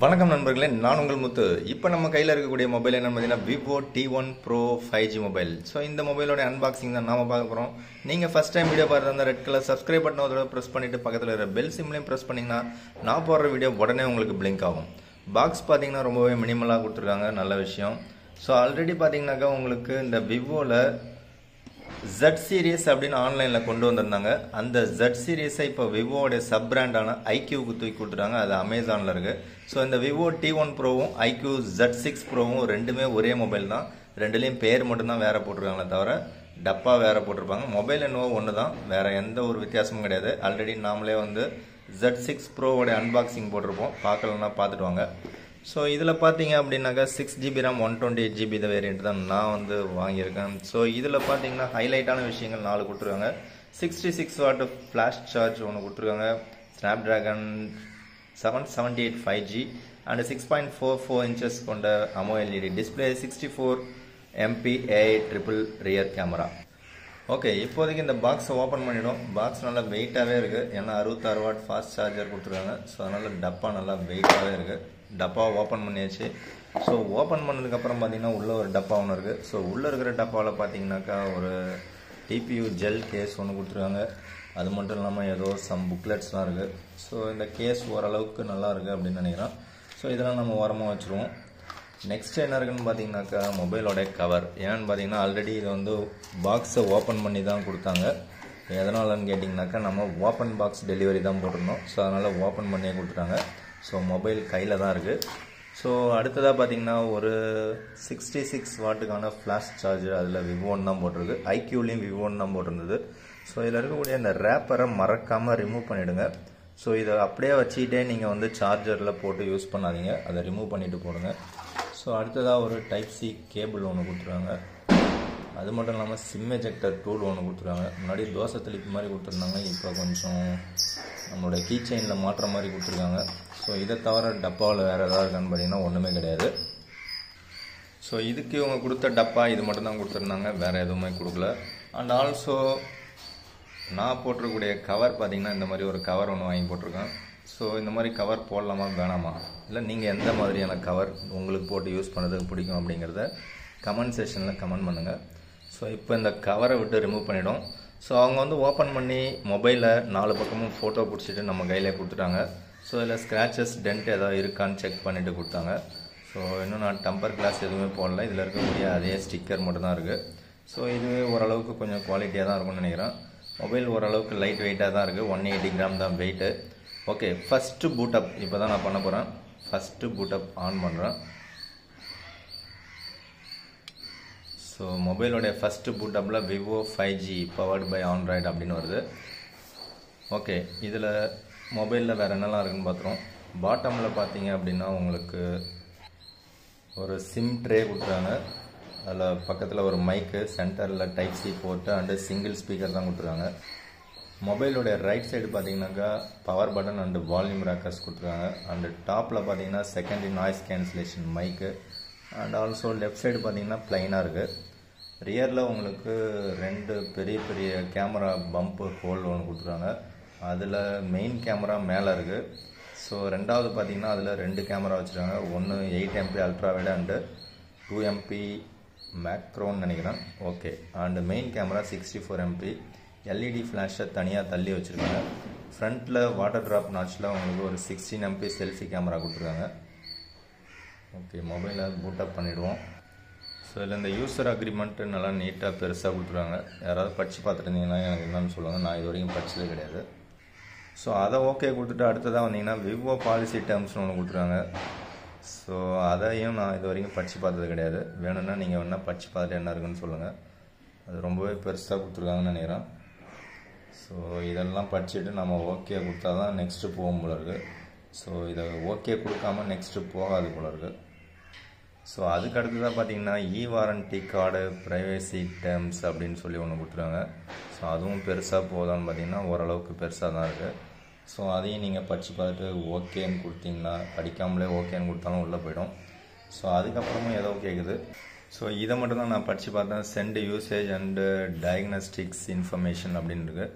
வணக்கம் நண்பர்களே, நான் உங்கள் முத்து. இப்போ நம்ம கையில் இருக்கக்கூடிய மொபைல் என்னன்னு பார்த்தீங்கன்னா Vivo T1 Pro 5G mobile. So இந்த மொபைலோட அன்பாக்சிங் தான் நாம பார்க்க போகிறோம். நீங்கள் ஃபஸ்ட் டைம் வீடியோ பார்த்துருந்தா ரெட் கலர் சப்ஸ்கிரைப் பட்டன் ஒரு தடவை ப்ரெஸ் பண்ணிவிட்டு பக்கத்தில் இருக்கிற பெல் சிம்லையும் ப்ரெஸ் பண்ணிங்கன்னா நான் போடுற வீடியோ உடனே உங்களுக்கு பிளிங்க் ஆகும். பாக்ஸ் பார்த்தீங்கன்னா ரொம்பவே மினிமலாக கொடுத்துருக்காங்க, நல்ல விஷயம். ஸோ ஆல்ரெடி பார்த்தீங்கன்னாக்கா உங்களுக்கு இந்த விவோவில் Z சீரிஸ் அப்படின்னு ஆன்லைனில் கொண்டு வந்திருந்தாங்க. அந்த Z சீரிஸை இப்போ விவோடைய சப் பிராண்டான ஐக்யூவுக்கு தூக்கி கொடுத்துட்டாங்க. அது அமேசானில் இருக்குது. ஸோ இந்த விவோ T1 ப்ரோவும் ஐக்யூ Z6 ப்ரோவும் ரெண்டுமே ஒரே மொபைல் தான். ரெண்டுலேயும் பேர் மட்டும்தான் வேறு போட்டிருக்காங்களே தவிர டப்பா வேறு போட்டிருப்பாங்க. மொபைல் என்னவோ ஒன்று தான், வேறு எந்த ஒரு வித்தியாசமும் கிடையாது. ஆல்ரெடி நாமளே வந்து Z6 ப்ரோவோடைய அன்பாக்சிங் போட்டிருப்போம், பார்க்கலன்னா பார்த்துட்டு வாங்க. ஸோ இதில் பார்த்தீங்க அப்படின்னாக்கா 6GB RAM 128GB இந்த வேரியண்ட் தான் நான் வந்து வாங்கியிருக்கேன். ஸோ இதில் பார்த்தீங்கன்னா ஹைலைட்டான விஷயங்கள் 4 கொடுத்துருக்காங்க. 66 வாட் ஃப்ளாஷ் சார்ஜ் ஒன்று கொடுத்துருக்காங்க. ஸ்னாப்ட்ராகன் 778 5G அண்ட் 6.44 இன்ச்சஸ் கொண்ட AMOLED display, 64 MP AI rear camera. Okay, இப்போதைக்கு இந்த பாக்ஸை ஓப்பன் பண்ணிவிடும். பாக்ஸ் நல்லா வெயிட்டாகவே இருக்குது, ஏன்னா 66 வாட் ஃபாஸ்ட் சார்ஜர் கொடுத்துருக்காங்க. ஸோ அதனால் டப்பா நல்லா வெயிட்டாகவே இருக்குது. டப்பாவை ஓப்பன் பண்ணியாச்சு. ஸோ ஓப்பன் பண்ணதுக்கப்புறம் பார்த்தீங்கன்னா உள்ளே ஒரு டப்பா ஒன்று இருக்குது. ஸோ உள்ளே இருக்கிற டப்பாவில் பார்த்தீங்கன்னாக்கா ஒரு டிபியூ ஜெல் கேஸ் ஒன்று கொடுத்துருக்காங்க. அது மட்டும் இல்லாமல் ஏதோ சம் புக்லெட்ஸ்லாம் இருக்குது. ஸோ இந்த கேஸ் ஓரளவுக்கு நல்லா இருக்குது அப்படின்னு நினைக்கிறேன். ஸோ இதெல்லாம் நம்ம ஓரமாக வச்சுருவோம். நெக்ஸ்ட் என்ன இருக்குன்னு பார்த்தீங்கன்னாக்கா மொபைலோட கவர். ஏன்னு பார்த்தீங்கன்னா ஆல்ரெடி இது வந்து பாக்ஸை ஓப்பன் பண்ணி தான் கொடுத்தாங்க. எதனாலன்னு கேட்டிங்கனாக்கா நம்ம ஓப்பன் பாக்ஸ் டெலிவரி தான் போட்டிருந்தோம். ஸோ அதனால் ஓப்பன் பண்ணியே கொடுத்துட்டாங்க. ஸோ மொபைல் கையில் தான் இருக்குது. ஸோ அடுத்ததாக பார்த்தீங்கன்னா ஒரு 66 வாட்டுக்கான ஃப்ளாஷ் சார்ஜர், அதில் விவோன்னு தான் போட்டிருக்கு. ஐக்யூலையும் விவோன்னு தான் போட்டிருந்தது. ஸோ இதில் இருக்கக்கூடிய இந்த ரேப்பரை மறக்காமல் ரிமூவ் பண்ணிவிடுங்க. ஸோ இதை அப்படியே வச்சுக்கிட்டே நீங்கள் வந்து சார்ஜரில் போட்டு யூஸ் பண்ணாதீங்க, அதை ரிமூவ் பண்ணிவிட்டு போடுங்க. ஸோ அடுத்ததாக ஒரு டைப் சி கேபிள் ஒன்று கொடுத்துருக்காங்க. அது மட்டும் இல்லாமல் சிம் எஜெக்டர் டூல் ஒன்று கொடுத்துருக்காங்க. முன்னாடி தோசை தெளிப்பு மாதிரி கொடுத்துருந்தாங்க, இப்போ கொஞ்சம் நம்மளோட கீ செயினில் மாட்டுற மாதிரி கொடுத்துருக்காங்க. ஸோ இதை தவிர டப்பாவில் வேறு ஏதாவது இருக்கான்னு பார்த்தீங்கன்னா ஒன்றுமே கிடையாது. ஸோ இதுக்கு இவங்க கொடுத்த டப்பா இது மட்டும் தான் கொடுத்துருந்தாங்க, வேறு எதுவுமே கொடுக்கல. அண்ட் ஆல்சோ நான் போட்டிருக்கக்கூடிய கவர் பார்த்தீங்கன்னா இந்த மாதிரி ஒரு கவர் ஒன்று வாங்கி போட்டிருக்கேன். ஸோ இந்த மாதிரி கவர் போடலாமா வேணாமா, இல்லை நீங்கள் எந்த மாதிரியான கவர் உங்களுக்கு போட்டு யூஸ் பண்ணுறதுக்கு பிடிக்கும் அப்படிங்கிறத கமெண்ட் செக்ஷனில் கமெண்ட் பண்ணுங்கள். ஸோ இப்போ இந்த கவரை விட்டு ரிமூவ் பண்ணிவிடும். ஸோ அவங்க வந்து ஓப்பன் பண்ணி மொபைலில் 4 பக்கமும் ஃபோட்டோ பிடிச்சிட்டு நம்ம கையிலே கொடுத்துட்டாங்க. ஸோ இதில் ஸ்க்ராச்சஸ் டென்ட் ஏதாவது இருக்கான்னு செக் பண்ணிவிட்டு கொடுத்தாங்க. ஸோ இன்னும் நான் டம்பர் கிளாஸ் எதுவுமே போடல, இதில் இருக்கக்கூடிய அதே ஸ்டிக்கர் மட்டும்தான் இருக்குது. ஸோ இது ஓரளவுக்கு கொஞ்சம் குவாலிட்டியாக தான் இருக்கும்னு நினைக்கிறேன். மொபைல் ஓரளவுக்கு லைட் வெயிட்டாக தான் இருக்குது, 180 கிராம் தான் வெயிட்டு. ஓகே, ஃபஸ்ட்டு பூட்டப் இப்போ தான் நான் பண்ண போகிறேன். ஃபஸ்ட்டு பூட்டப் ஆன் பண்ணுறேன். ஸோ மொபைலோடைய ஃபஸ்ட்டு பூட்டப்பில் Vivo 5G powered by Android அப்படின்னு வருது. ஓகே, இதில் மொபைலில் வேறு என்னெல்லாம் இருக்குதுன்னு பார்த்துருவோம். பாட்டமில் பார்த்தீங்க அப்படின்னா உங்களுக்கு ஒரு சிம் ட்ரே கொடுத்துருக்காங்க. அதில் பக்கத்தில் ஒரு மைக்கு, சென்டரில் type C port and single speaker தான் கொடுத்துருக்காங்க. மொபைலோடைய ரைட் சைடு பார்த்தீங்கன்னாக்கா power button and volume rockers கொடுத்துருக்காங்க. அண்டு டாப்பில் பார்த்தீங்கன்னா secondary noise cancellation mic. And also left side பார்த்தீங்கன்னா ப்ளைனாக இருக்குது. ரியரில் உங்களுக்கு 2 பெரிய பெரிய கேமரா பம்பு ஹோல் ஒன்று கொடுத்துருக்காங்க. அதில் மெயின் கேமரா மேலே இருக்குது. ஸோ ரெண்டாவது பார்த்தீங்கன்னா அதில் 2 கேமரா வச்சுருக்காங்க. ஒன்று 8 MP ultra wide and 2 MP மேக்ரோன்னு நினைக்கிறேன். Okay, and main camera 64 MP. LED ஃப்ளாஷை தனியாக தள்ளி வச்சுருக்காங்க. ஃப்ரண்ட்டில் வாட்டர் ட்ராப் நாட்சில் உங்களுக்கு ஒரு 16 MP செல்ஃபி கேமரா கொடுத்துருக்காங்க. ஓகே, மொபைலை பூட்டப் பண்ணிவிடுவோம். ஸோ இதில் இந்த யூசர் அக்ரிமெண்ட்டு நல்லா நீட்டாக பெருசாக கொடுத்துருக்காங்க. யாராவது படித்து பார்த்துருந்தீங்கன்னா எனக்கு என்னன்னு சொல்லுவாங்க, நான் இது வரைக்கும் படித்தது கிடையாது. ஸோ அதை ஓகே கொடுத்துட்டு அடுத்ததாக வந்தீங்கன்னா விவோ பாலிசி டேர்ம்ஸ்னு ஒன்று கொடுத்துருக்காங்க. ஸோ அதையும் நான் இது வரைக்கும் படித்து பார்த்தது கிடையாது. வேணும்னா நீங்கள் வேணால் படித்து பார்த்துட்டு என்ன இருக்குன்னு சொல்லுங்கள். அது ரொம்பவே பெருசாக கொடுத்துருக்காங்கன்னு நினைக்கிறேன். ஸோ இதெல்லாம் படிச்சுட்டு நம்ம ஓகே கொடுத்தா தான் நெக்ஸ்ட்டு போகும் போல இருக்குது. ஸோ இதை ஓகே கொடுக்காம நெக்ஸ்ட்டு போகாது போல இருக்குது. ஸோ அதுக்கு அடுத்ததாக பார்த்தீங்கன்னா வாரண்டி கார்டு, ப்ரைவேசி டேர்ம்ஸ் அப்படின்னு சொல்லி ஒன்று கொடுத்துருக்காங்க. ஸோ அதுவும் பெருசாக போதான்னு பார்த்தீங்கன்னா ஓரளவுக்கு பெருசாக தான் இருக்குது. ஸோ அதையும் நீங்கள் படித்து பார்த்துட்டு ஓகேன்னு கொடுத்தீங்கன்னா, படிக்காமலே ஓகேன்னு கொடுத்தாலும் உள்ளே போயிடும். ஸோ அதுக்கப்புறமும் ஏதோ கேட்குது. ஸோ இதை மட்டும் தான் நான் படித்து பார்த்தேன். Send usage and diagnostics information அப்படின்னு இருக்குது.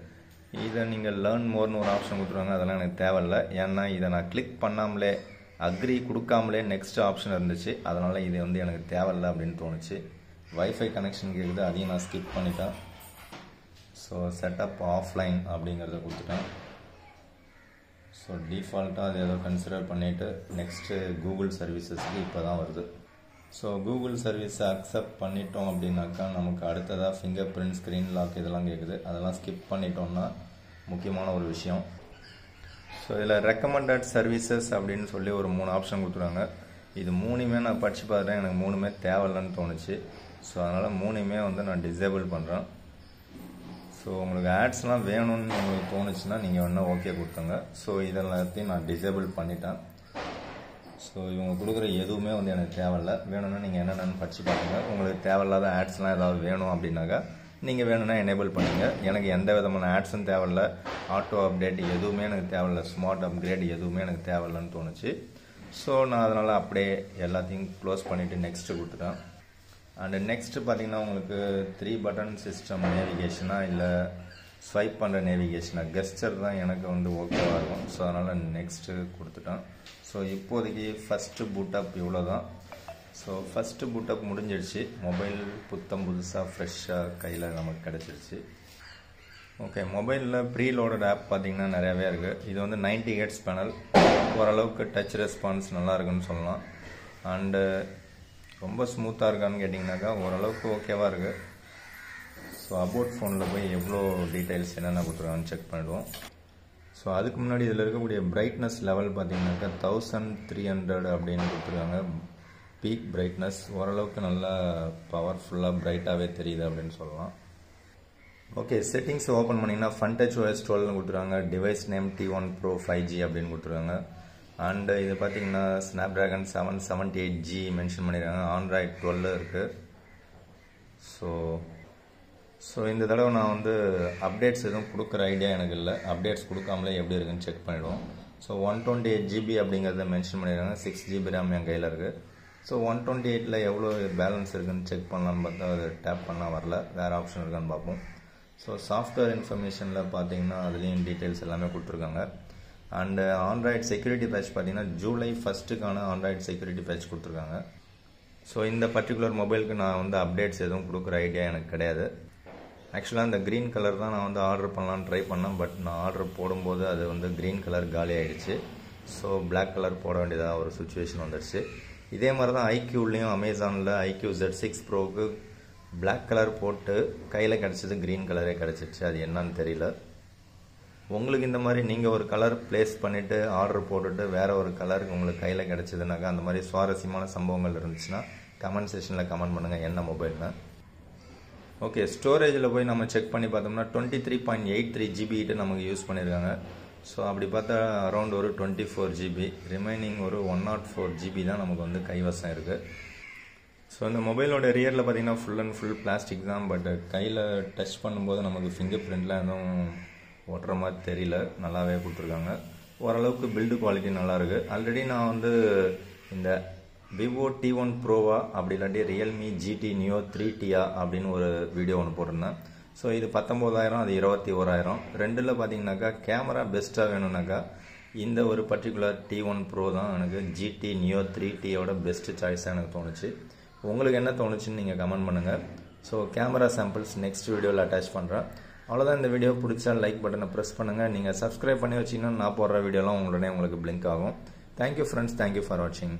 இதை நீங்கள் லேர்ன் மோர்னு ஒரு ஆப்ஷன் கொடுத்துருவாங்க. அதெல்லாம் எனக்கு தேவையில்லை, ஏன்னா இதை நான் கிளிக் பண்ணாமலே அக்ரி கொடுக்காமலே நெக்ஸ்ட் ஆப்ஷன் இருந்துச்சு. அதனால் இது வந்து எனக்கு தேவையில்லை அப்படின்னு தோணுச்சு. வைஃபை கனெக்ஷன் கேட்குது, அதையும் நான் ஸ்கிப் பண்ணிட்டேன். ஸோ செட்டப் ஆஃப்லைன் அப்படிங்கிறத கொடுத்துட்டேன். ஸோ டிஃபால்ட்டாக அது ஏதோ கன்சிடர் பண்ணிவிட்டு நெக்ஸ்ட்டு கூகுள் சர்வீசஸ்க்கு இப்போ தான் வருது. ஸோ கூகுள் சர்வீஸை அக்செப்ட் பண்ணிட்டோம் அப்படின்னாக்கா நமக்கு அடுத்ததாக ஃபிங்கர் பிரிண்ட், ஸ்க்ரீன் லாக் இதெல்லாம் கேட்குது. அதெல்லாம் ஸ்கிப் பண்ணிட்டோம்னா முக்கியமான ஒரு விஷயம். ஸோ இதில் ரெக்கமெண்டட் சர்வீசஸ் அப்படின்னு சொல்லி ஒரு 3 ஆப்ஷன் கொடுத்துருவாங்க. இது 3மே நான் படித்து பார்த்துட்டேன், எனக்கு 3மே தேவையில்லைன்னு தோணுச்சு. ஸோ அதனால் 3மே வந்து நான் டிசேபிள் பண்ணுறேன். ஸோ உங்களுக்கு ஆட்ஸ்லாம் வேணும்னு உங்களுக்கு தோணுச்சுன்னா நீங்கள் வேணால் ஓகே கொடுத்துங்க. ஸோ இதெல்லாத்தையும் நான் டிசேபிள் பண்ணிட்டேன். ஸோ இவங்க கொடுக்குற எதுவுமே வந்து எனக்கு தேவையில்லை. வேணும்னா நீங்கள் என்னென்னு படித்து பார்த்துங்க. உங்களுக்கு தேவையில்லாத ஆட்ஸ்லாம் ஏதாவது வேணும் அப்படின்னாக்கா நீங்கள் வேணும்னா எனேபிள் பண்ணுங்க. எனக்கு எந்த விதமான ஆட்ஸும் தேவையில்லை, ஆட்டோ அப்டேட் எதுவுமே எனக்கு தேவையில்லை, ஸ்மார்ட் அப்கிரேட் எதுவுமே எனக்கு தேவையில்லைன்னு தோணுச்சு. ஸோ நான் அதனால் அப்படியே எல்லாத்தையும் க்ளோஸ் பண்ணிவிட்டு நெக்ஸ்ட்டு கொடுத்துட்டேன். அண்டு நெக்ஸ்ட்டு பார்த்தீங்கன்னா உங்களுக்கு 3 பட்டன் சிஸ்டம் நேவிகேஷனாக இல்லை ஸ்வைப் பண்ணுற நேவிகேஷனாக கெஸ்டர் தான் எனக்கு வந்து ஓகேவாக இருக்கும். ஸோ அதனால் நெக்ஸ்ட்டு கொடுத்துட்டேன். ஸோ இப்போதைக்கு ஃபஸ்ட்டு பூட்டப் இவ்வளோ தான். ஸோ ஃபஸ்ட்டு பூட்டப் முடிஞ்சிடுச்சு. மொபைல் புதுசாக ஃப்ரெஷ்ஷாக கையில் நமக்கு கிடச்சிருச்சு. ஓகே, மொபைலில் ப்ரீ லோடட் ஆப் பார்த்திங்கன்னா நிறையாவே இருக்குது. இது வந்து 90 Hz பேனல், ஓரளவுக்கு டச் ரெஸ்பான்ஸ் நல்லா இருக்குன்னு சொல்லலாம். அண்டு ரொம்ப ஸ்மூத்தாக இருக்கான்னு கேட்டிங்கனாக்கா ஓரளவுக்கு ஓகேவாக இருக்குது. ஸோ அபவுட் ஃபோனில் போய் எவ்வளோ டீட்டெயில்ஸ் என்னென்ன கொடுத்துருக்காங்கன்னு செக் பண்ணிவிடுவோம். ஸோ அதுக்கு முன்னாடி இதில் இருக்கக்கூடிய பிரைட்னஸ் லெவல் பார்த்திங்கனாக்கா 1300 அப்படின்னு கொடுத்துருக்காங்க. பீக் பிரைட்னஸ் ஓரளவுக்கு நல்லா பவர்ஃபுல்லாக பிரைட்டாகவே தெரியுது அப்படின்னு சொல்லலாம். ஓகே, செட்டிங்ஸ் ஓப்பன் பண்ணிங்கன்னா ஃபன் டச் OS 12 கொடுத்துருக்காங்க. Device name T1 Pro 5G அப்படின்னு கொடுத்துருக்காங்க. அண்டு இது பார்த்தீங்கன்னா ஸ்னாப்ட்ராகன் 778G மென்ஷன் பண்ணியிருக்காங்க. ஆண்ட்ராய்ட் 12 இருக்குது. ஸோ இந்த தடவை நான் வந்து அப்டேட்ஸ் எதுவும் கொடுக்குற ஐடியா எனக்கு இல்லை. அப்டேட்ஸ் கொடுக்காமலே எப்படி இருக்குன்னு செக் பண்ணிவிடுவோம். ஸோ 128GB அப்படிங்கிறத மென்ஷன் பண்ணியிருக்காங்க. 6GB RAM என் கையில் இருக்குது. ஸோ 128ல் எவ்வளோ பேலன்ஸ் இருக்குதுன்னு செக் பண்ணலான்னு பார்த்தா அது டேப் பண்ணால் வரல, வேறு ஆப்ஷன் இருக்கான்னு பார்ப்போம். ஸோ சாஃப்ட்வேர் இன்ஃபர்மேஷனில் பார்த்தீங்கன்னா அதுலேயும் டீட்டெயில்ஸ் எல்லாமே கொடுத்துருக்காங்க. அண்டு ஆண்ட்ராய்டு செக்யூரிட்டி பேட்ச் பார்த்தீங்கன்னா ஜூலை 1க்கான ஆண்ட்ராய்டு செக்யூரிட்டி பேட்ச் கொடுத்துருக்காங்க. ஸோ இந்த பர்டிகுலர் மொபைலுக்கு நான் வந்து அப்டேட்ஸ் எதுவும் கொடுக்குற ஐடியா எனக்கு கிடையாது. ஆக்சுவலாக இந்த க்ரீன் கலர் தான் நான் வந்து ஆர்டர் பண்ணலான்னு ட்ரை பண்ணேன். பட் நான் ஆர்டர் போடும்போது அது வந்து க்ரீன் கலர் காலி ஆகிடுச்சு. ஸோ பிளாக் கலர் போட வேண்டியதாக ஒரு சுச்சுவேஷன் வந்துடுச்சு. இதே மாதிரி தான் ஐக்யூலேயும் அமேசானில் IQ Z6 ப்ரோவுக்கு பிளாக் கலர் போட்டு கையில் கிடச்சிது, க்ரீன் கலரே கிடச்சிச்சு. அது என்னன்னு தெரியல. உங்களுக்கு இந்த மாதிரி நீங்கள் ஒரு கலர் ப்ளேஸ் பண்ணிவிட்டு ஆர்டர் போட்டுட்டு வேறு ஒரு கலருக்கு உங்களுக்கு கையில் கிடச்சிதுனாக்கா அந்த மாதிரி சுவாரஸ்யமான சம்பவங்கள் இருந்துச்சுன்னா கமெண்ட் செக்ஷனில் கமெண்ட் பண்ணுங்கள் என்ன மொபைல்னு. ஓகே, ஸ்டோரேஜில் போய் நம்ம செக் பண்ணி பார்த்தோம்னா 23.83GB நமக்கு யூஸ் பண்ணியிருக்காங்க. ஸோ அப்படி பார்த்தா அரௌண்ட் ஒரு 24GB, ரிமைனிங் ஒரு 104GB தான் நமக்கு வந்து கைவசம் இருக்குது. ஸோ இந்த மொபைலோட ரியரில் பார்த்தீங்கன்னா ஃபுல் அண்ட் ஃபுல் பிளாஸ்டிக் தான். பட் கையில் டச் பண்ணும்போது நமக்கு ஃபிங்கர் பிரிண்ட்லாம் எதுவும் ஓட்டுற மாதிரி தெரியல, நல்லாவே கொடுத்துருக்காங்க. ஓரளவுக்கு பில்டு குவாலிட்டி நல்லாயிருக்கு. ஆல்ரெடி நான் வந்து இந்த விவோ T1 ப்ரோவா அப்படி இல்லாட்டி ரியல்மி GT Neo 3Tயா அப்படின்னு ஒரு வீடியோ ஒன்று போட்டிருந்தேன். ஸோ இது 19,000, அது 21,000. ரெண்டில் பார்த்தீங்கன்னாக்கா கேமரா பெஸ்ட்டாக வேணும்னாக்கா இந்த ஒரு பர்டிகுலர் T1 ப்ரோ தான் எனக்கு GT Neo 3Tயோட பெஸ்ட்டு சாய்ஸாக எனக்கு தோணுச்சு. உங்களுக்கு என்ன தோணுச்சுன்னு நீங்கள் கமெண்ட் பண்ணுங்கள். ஸோ கேமரா சாம்பிள்ஸ் நெக்ஸ்ட் வீடியோவில் அட்டாச் பண்ணுறேன். அவ்வளோதான். இந்த வீடியோ பிடிச்சா லைக் பட்டனை ப்ரெஸ் பண்ணுங்கள். நீங்கள் சப்ஸ்கிரைப் பண்ணி வச்சிங்கன்னா நான் போடுற வீடியோலாம் உங்களுக்கு பிளிங்க் ஆகும். தேங்க்யூ ஃப்ரெண்ட்ஸ், தேங்க்யூ ஃபார் வாட்சிங்.